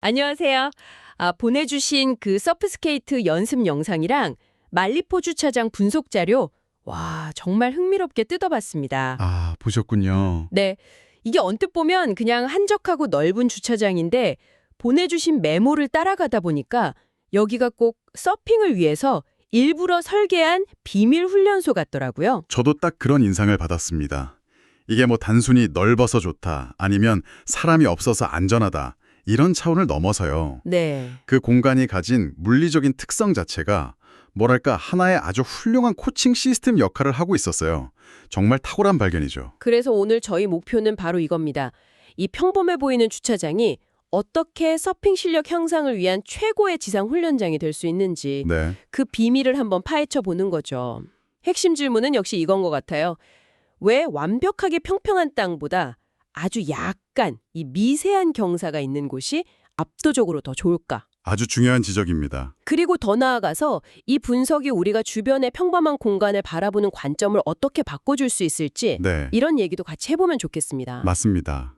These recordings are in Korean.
안녕하세요. 보내주신 그 서프스케이트 연습 영상이랑 말리포 주차장 분석 자료, 와, 정말 흥미롭게 뜯어봤습니다. 아, 보셨군요. 네, 이게 언뜻 보면 그냥 한적하고 넓은 주차장인데 보내주신 메모를 따라가다 보니까 여기가 꼭 서핑을 위해서 일부러 설계한 비밀 훈련소 같더라고요. 저도 딱 그런 인상을 받았습니다. 이게 뭐 단순히 넓어서 좋다, 아니면 사람이 없어서 안전하다, 이런 차원을 넘어서요. 네. 그 공간이 가진 물리적인 특성 자체가 뭐랄까 하나의 아주 훌륭한 코칭 시스템 역할을 하고 있었어요. 정말 탁월한 발견이죠. 그래서 오늘 저희 목표는 바로 이겁니다. 이 평범해 보이는 주차장이 어떻게 서핑 실력 향상을 위한 최고의 지상 훈련장이 될 수 있는지 네, 그 비밀을 한번 파헤쳐 보는 거죠. 핵심 질문은 역시 이건 것 같아요. 왜 완벽하게 평평한 땅보다 아주 약간 이 미세한 경사가 있는 곳이 압도적으로 더 좋을까? 아주 중요한 지적입니다. 그리고 더 나아가서 이 분석이 우리가 주변의 평범한 공간을 바라보는 관점을 어떻게 바꿔줄 수 있을지 네, 이런 얘기도 같이 해보면 좋겠습니다. 맞습니다.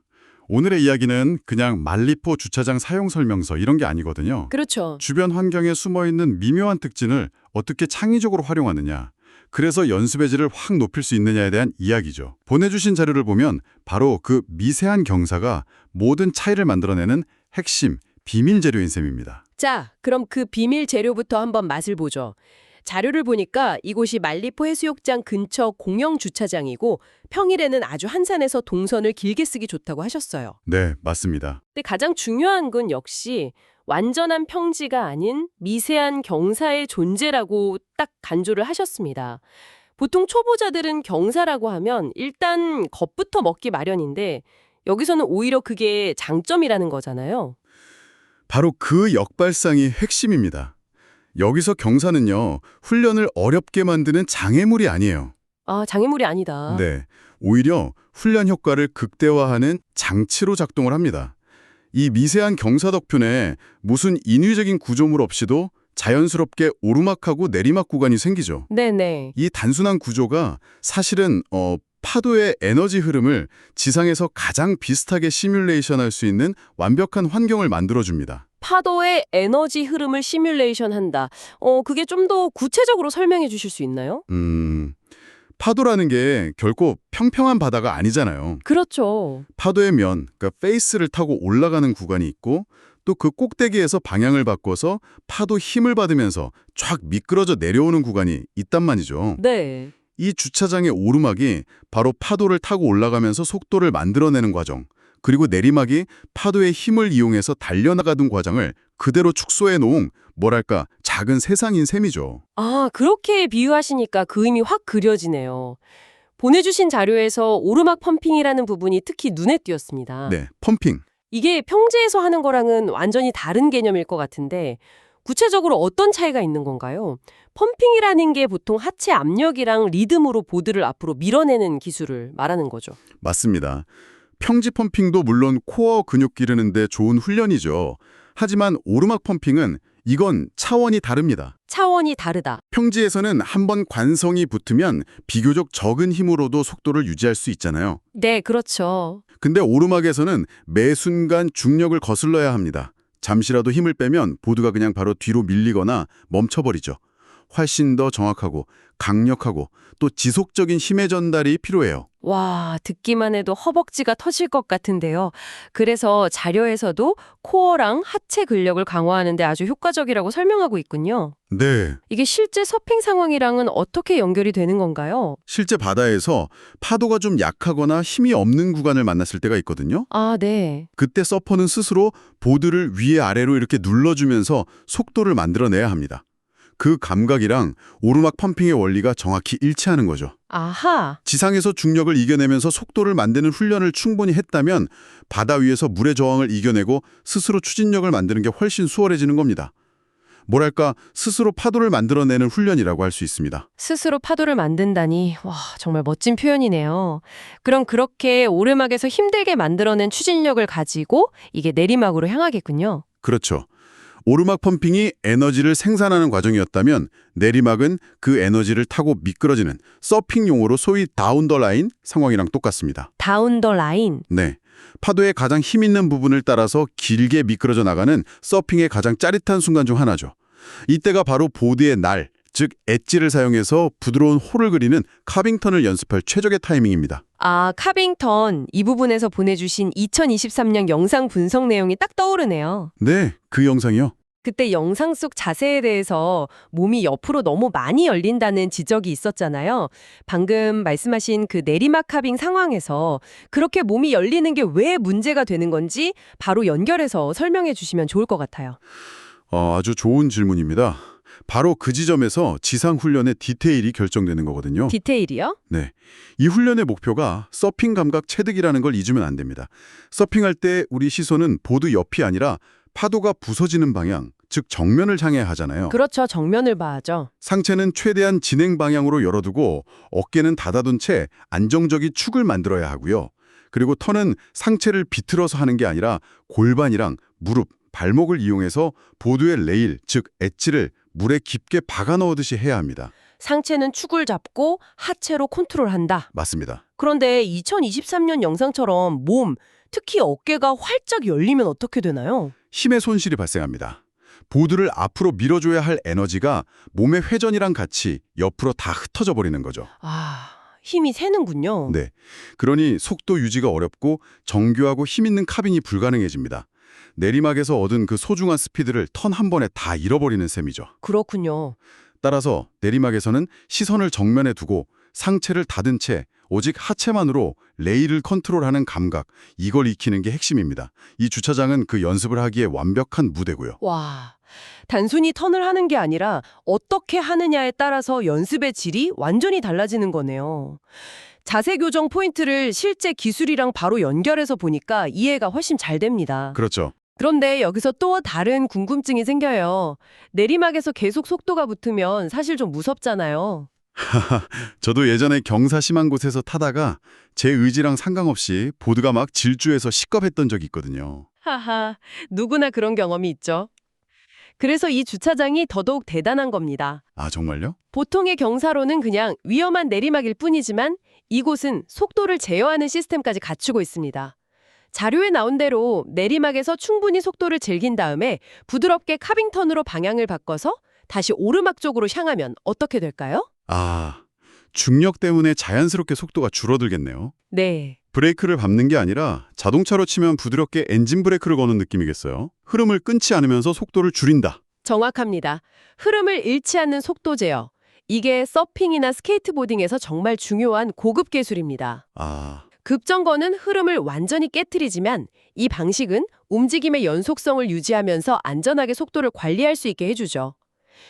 오늘의 이야기는 그냥 말리포 주차장 사용 설명서 이런 게 아니거든요. 그렇죠. 주변 환경에 숨어있는 미묘한 특징을 어떻게 창의적으로 활용하느냐, 그래서 연습의 질을 확 높일 수 있느냐에 대한 이야기죠. 보내주신 자료를 보면 바로 그 미세한 경사가 모든 차이를 만들어내는 핵심, 비밀 재료인 셈입니다. 자, 그럼 그 비밀 재료부터 한번 맛을 보죠. 자료를 보니까 이곳이 말리포 해수욕장 근처 공영 주차장이고 평일에는 아주 한산해서 동선을 길게 쓰기 좋다고 하셨어요. 네, 맞습니다. 근데 가장 중요한 건 역시 완전한 평지가 아닌 미세한 경사의 존재라고 딱 강조를 하셨습니다. 보통 초보자들은 경사라고 하면 일단 겁부터 먹기 마련인데 여기서는 오히려 그게 장점이라는 거잖아요. 바로 그 역발상이 핵심입니다. 여기서 경사는요, 훈련을 어렵게 만드는 장애물이 아니에요. 아, 장애물이 아니다. 네, 오히려 훈련 효과를 극대화하는 장치로 작동을 합니다. 이 미세한 경사 덕분에 무슨 인위적인 구조물 없이도 자연스럽게 오르막하고 내리막 구간이 생기죠. 네네. 이 단순한 구조가 사실은 파도의 에너지 흐름을 지상에서 가장 비슷하게 시뮬레이션할 수 있는 완벽한 환경을 만들어줍니다. 파도의 에너지 흐름을 시뮬레이션한다. 그게 좀 더 구체적으로 설명해 주실 수 있나요? 파도라는 게 결코 평평한 바다가 아니잖아요. 그렇죠. 파도의 면, 그러니까 페이스를 타고 올라가는 구간이 있고 또 그 꼭대기에서 방향을 바꿔서 파도 힘을 받으면서 쫙 미끄러져 내려오는 구간이 있단 말이죠. 네. 이 주차장의 오르막이 바로 파도를 타고 올라가면서 속도를 만들어내는 과정, 그리고 내리막이 파도의 힘을 이용해서 달려나가던 과정을 그대로 축소해 놓은 뭐랄까 작은 세상인 셈이죠. 아, 그렇게 비유하시니까 그 의미 확 그려지네요. 보내주신 자료에서 오르막 펌핑이라는 부분이 특히 눈에 띄었습니다. 네, 펌핑. 이게 평지에서 하는 거랑은 완전히 다른 개념일 것 같은데 구체적으로 어떤 차이가 있는 건가요? 펌핑이라는 게 보통 하체 압력이랑 리듬으로 보드를 앞으로 밀어내는 기술을 말하는 거죠. 맞습니다. 평지 펌핑도 물론 코어 근육 기르는데 좋은 훈련이죠. 하지만 오르막 펌핑은 이건 차원이 다릅니다. 차원이 다르다. 평지에서는 한번 관성이 붙으면 비교적 적은 힘으로도 속도를 유지할 수 있잖아요. 네, 그렇죠. 근데 오르막에서는 매 순간 중력을 거슬러야 합니다. 잠시라도 힘을 빼면 보드가 그냥 바로 뒤로 밀리거나 멈춰버리죠. 훨씬 더 정확하고 강력하고 또 지속적인 힘의 전달이 필요해요. 와, 듣기만 해도 허벅지가 터질 것 같은데요. 그래서 자료에서도 코어랑 하체 근력을 강화하는 데 아주 효과적이라고 설명하고 있군요. 네, 이게 실제 서핑 상황이랑은 어떻게 연결이 되는 건가요? 실제 바다에서 파도가 좀 약하거나 힘이 없는 구간을 만났을 때가 있거든요. 아, 네. 그때 서퍼는 스스로 보드를 위아래로 이렇게 눌러주면서 속도를 만들어내야 합니다. 그 감각이랑 오르막 펌핑의 원리가 정확히 일치하는 거죠. 아하. 지상에서 중력을 이겨내면서 속도를 만드는 훈련을 충분히 했다면 바다 위에서 물의 저항을 이겨내고 스스로 추진력을 만드는 게 훨씬 수월해지는 겁니다. 뭐랄까 스스로 파도를 만들어내는 훈련이라고 할 수 있습니다. 스스로 파도를 만든다니, 와, 정말 멋진 표현이네요. 그럼 그렇게 오르막에서 힘들게 만들어낸 추진력을 가지고 이게 내리막으로 향하겠군요. 그렇죠. 오르막 펌핑이 에너지를 생산하는 과정이었다면 내리막은 그 에너지를 타고 미끄러지는 서핑 용어로 소위 다운 더 라인 상황이랑 똑같습니다. 다운 더 라인. 네. 파도의 가장 힘 있는 부분을 따라서 길게 미끄러져 나가는 서핑의 가장 짜릿한 순간 중 하나죠. 이때가 바로 보드의 날, 즉 엣지를 사용해서 부드러운 홀을 그리는 카빙턴을 연습할 최적의 타이밍입니다. 아, 카빙턴. 이 부분에서 보내주신 2023년 영상 분석 내용이 딱 떠오르네요. 네, 그 영상이요. 그때 영상 속 자세에 대해서 몸이 옆으로 너무 많이 열린다는 지적이 있었잖아요. 방금 말씀하신 그 내리막 카빙 상황에서 그렇게 몸이 열리는 게 왜 문제가 되는 건지 바로 연결해서 설명해 주시면 좋을 것 같아요. 아주 좋은 질문입니다. 바로 그 지점에서 지상 훈련의 디테일이 결정되는 거거든요. 디테일이요? 네, 이 훈련의 목표가 서핑 감각 체득이라는 걸 잊으면 안 됩니다. 서핑할 때 우리 시선은 보드 옆이 아니라 파도가 부서지는 방향, 즉 정면을 향해야 하잖아요. 그렇죠. 정면을 봐야죠. 상체는 최대한 진행 방향으로 열어두고 어깨는 닫아둔 채 안정적인 축을 만들어야 하고요. 그리고 턴은 상체를 비틀어서 하는 게 아니라 골반이랑 무릎, 발목을 이용해서 보드의 레일, 즉 엣지를 물에 깊게 박아 넣듯이 해야 합니다. 상체는 축을 잡고 하체로 컨트롤한다. 맞습니다. 그런데 2023년 영상처럼 몸, 특히 어깨가 활짝 열리면 어떻게 되나요? 힘의 손실이 발생합니다. 보드를 앞으로 밀어줘야 할 에너지가 몸의 회전이랑 같이 옆으로 다 흩어져 버리는 거죠. 아, 힘이 새는군요. 네, 그러니 속도 유지가 어렵고 정교하고 힘 있는 카빙이 불가능해집니다. 내리막에서 얻은 그 소중한 스피드를 턴 한 번에 다 잃어버리는 셈이죠. 그렇군요. 따라서 내리막에서는 시선을 정면에 두고 상체를 닫은 채 오직 하체만으로 레일을 컨트롤하는 감각, 이걸 익히는 게 핵심입니다. 이 주차장은 그 연습을 하기에 완벽한 무대고요. 와, 단순히 턴을 하는 게 아니라 어떻게 하느냐에 따라서 연습의 질이 완전히 달라지는 거네요. 자세 교정 포인트를 실제 기술이랑 바로 연결해서 보니까 이해가 훨씬 잘 됩니다. 그렇죠. 그런데 여기서 또 다른 궁금증이 생겨요. 내리막에서 계속 속도가 붙으면 사실 좀 무섭잖아요. 저도 예전에 경사 심한 곳에서 타다가 제 의지랑 상관없이 보드가 막 질주해서 시겁했던 적이 있거든요. 하하, 누구나 그런 경험이 있죠. 그래서 이 주차장이 더더욱 대단한 겁니다. 아, 정말요? 보통의 경사로는 그냥 위험한 내리막일 뿐이지만 이곳은 속도를 제어하는 시스템까지 갖추고 있습니다. 자료에 나온 대로 내리막에서 충분히 속도를 즐긴 다음에 부드럽게 카빙턴으로 방향을 바꿔서 다시 오르막 쪽으로 향하면 어떻게 될까요? 아, 중력 때문에 자연스럽게 속도가 줄어들겠네요. 네. 브레이크를 밟는 게 아니라 자동차로 치면 부드럽게 엔진 브레이크를 거는 느낌이겠어요. 흐름을 끊지 않으면서 속도를 줄인다. 정확합니다. 흐름을 잃지 않는 속도 제어. 이게 서핑이나 스케이트보딩에서 정말 중요한 고급 기술입니다. 아, 급정거는 흐름을 완전히 깨트리지만 이 방식은 움직임의 연속성을 유지하면서 안전하게 속도를 관리할 수 있게 해주죠.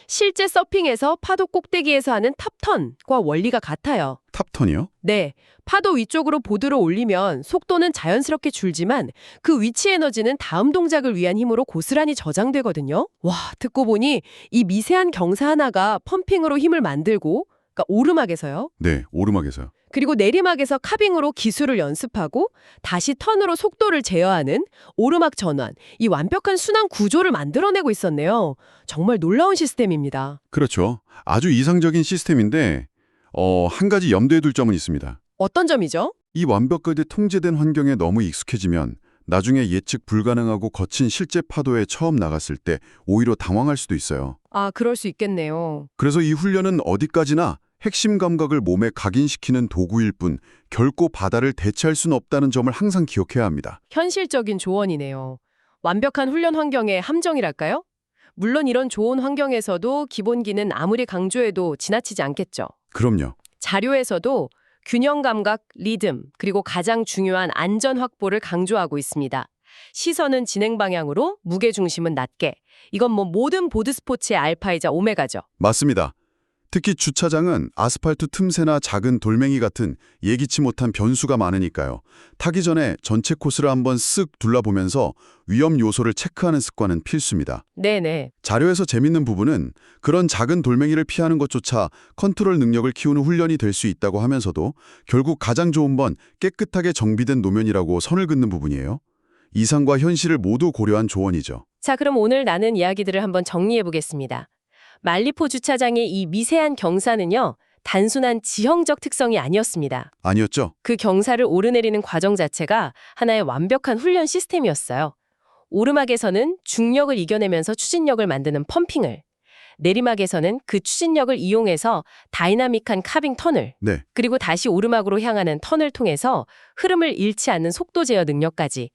실제 서핑에서 파도 꼭대기에서 하는 탑턴과 원리가 같아요. 탑턴이요? 네, 파도 위쪽으로 보드를 올리면 속도는 자연스럽게 줄지만 그 위치 에너지는 다음 동작을 위한 힘으로 고스란히 저장되거든요. 와, 듣고 보니 이 미세한 경사 하나가 펌핑으로 힘을 만들고, 그러니까 오르막에서요. 네, 오르막에서요. 그리고 내리막에서 카빙으로 기술을 연습하고 다시 턴으로 속도를 제어하는 오르막 전환, 이 완벽한 순환 구조를 만들어내고 있었네요. 정말 놀라운 시스템입니다. 그렇죠. 아주 이상적인 시스템인데 한 가지 염두에 둘 점은 있습니다. 어떤 점이죠? 이 완벽하게 통제된 환경에 너무 익숙해지면 나중에 예측 불가능하고 거친 실제 파도에 처음 나갔을 때 오히려 당황할 수도 있어요. 아, 그럴 수 있겠네요. 그래서 이 훈련은 어디까지나 핵심 감각을 몸에 각인시키는 도구일 뿐 결코 바다를 대체할 수는 없다는 점을 항상 기억해야 합니다. 현실적인 조언이네요. 완벽한 훈련 환경의 함정이랄까요? 물론 이런 좋은 환경에서도 기본기는 아무리 강조해도 지나치지 않겠죠. 그럼요. 자료에서도 균형 감각, 리듬, 그리고 가장 중요한 안전 확보를 강조하고 있습니다. 시선은 진행 방향으로, 무게 중심은 낮게. 이건 모든 보드 스포츠의 알파이자 오메가죠. 맞습니다. 특히 주차장은 아스팔트 틈새나 작은 돌멩이 같은 예기치 못한 변수가 많으니까요. 타기 전에 전체 코스를 한번 쓱 둘러보면서 위험 요소를 체크하는 습관은 필수입니다. 네네. 자료에서 재밌는 부분은 그런 작은 돌멩이를 피하는 것조차 컨트롤 능력을 키우는 훈련이 될 수 있다고 하면서도 결국 가장 좋은 건 깨끗하게 정비된 노면이라고 선을 긋는 부분이에요. 이상과 현실을 모두 고려한 조언이죠. 자, 그럼 오늘 나눈 이야기들을 한번 정리해 보겠습니다. 말리포 주차장의 이 미세한 경사는요, 단순한 지형적 특성이 아니었습니다. 아니었죠? 그 경사를 오르내리는 과정 자체가 하나의 완벽한 훈련 시스템이었어요. 오르막에서는 중력을 이겨내면서 추진력을 만드는 펌핑을, 내리막에서는 그 추진력을 이용해서 다이나믹한 카빙 터널, 네. 그리고 다시 오르막으로 향하는 턴을 통해서 흐름을 잃지 않는 속도 제어 능력까지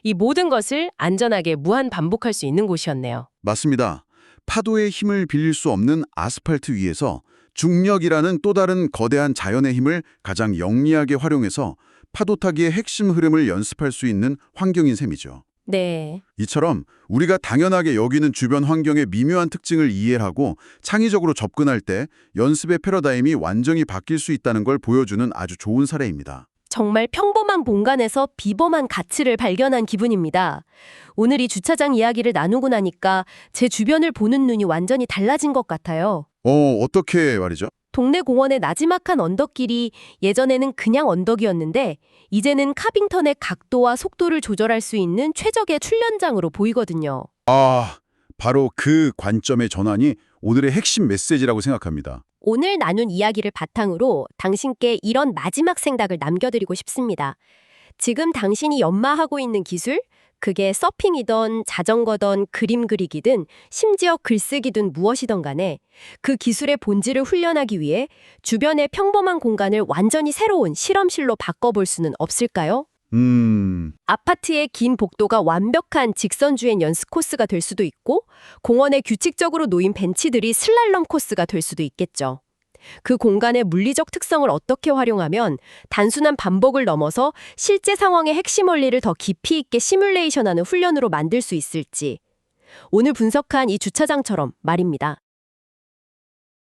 이 모든 것을 안전하게 무한 반복할 수 있는 곳이었네요. 맞습니다. 파도의 힘을 빌릴 수 없는 아스팔트 위에서 중력이라는 또 다른 거대한 자연의 힘을 가장 영리하게 활용해서 파도 타기의 핵심 흐름을 연습할 수 있는 환경인 셈이죠. 네. 이처럼 우리가 당연하게 여기는 주변 환경의 미묘한 특징을 이해하고 창의적으로 접근할 때 연습의 패러다임이 완전히 바뀔 수 있다는 걸 보여주는 아주 좋은 사례입니다. 정말 평범한 공간에서 비범한 가치를 발견한 기분입니다. 오늘 이 주차장 이야기를 나누고 나니까 제 주변을 보는 눈이 완전히 달라진 것 같아요. 어떻게 말이죠? 동네 공원의 나지막한 언덕길이 예전에는 그냥 언덕이었는데 이제는 카빙턴의 각도와 속도를 조절할 수 있는 최적의 훈련장으로 보이거든요. 바로 그 관점의 전환이 오늘의 핵심 메시지라고 생각합니다. 오늘 나눈 이야기를 바탕으로 당신께 이런 마지막 생각을 남겨드리고 싶습니다. 지금 당신이 연마하고 있는 기술, 그게 서핑이든 자전거든 그림 그리기든 심지어 글쓰기든 무엇이든 간에 그 기술의 본질을 훈련하기 위해 주변의 평범한 공간을 완전히 새로운 실험실로 바꿔볼 수는 없을까요? 아파트의 긴 복도가 완벽한 직선주행 연습 코스가 될 수도 있고 공원에 규칙적으로 놓인 벤치들이 슬랄럼 코스가 될 수도 있겠죠. 그 공간의 물리적 특성을 어떻게 활용하면 단순한 반복을 넘어서 실제 상황의 핵심 원리를 더 깊이 있게 시뮬레이션하는 훈련으로 만들 수 있을지 오늘 분석한 이 주차장처럼 말입니다.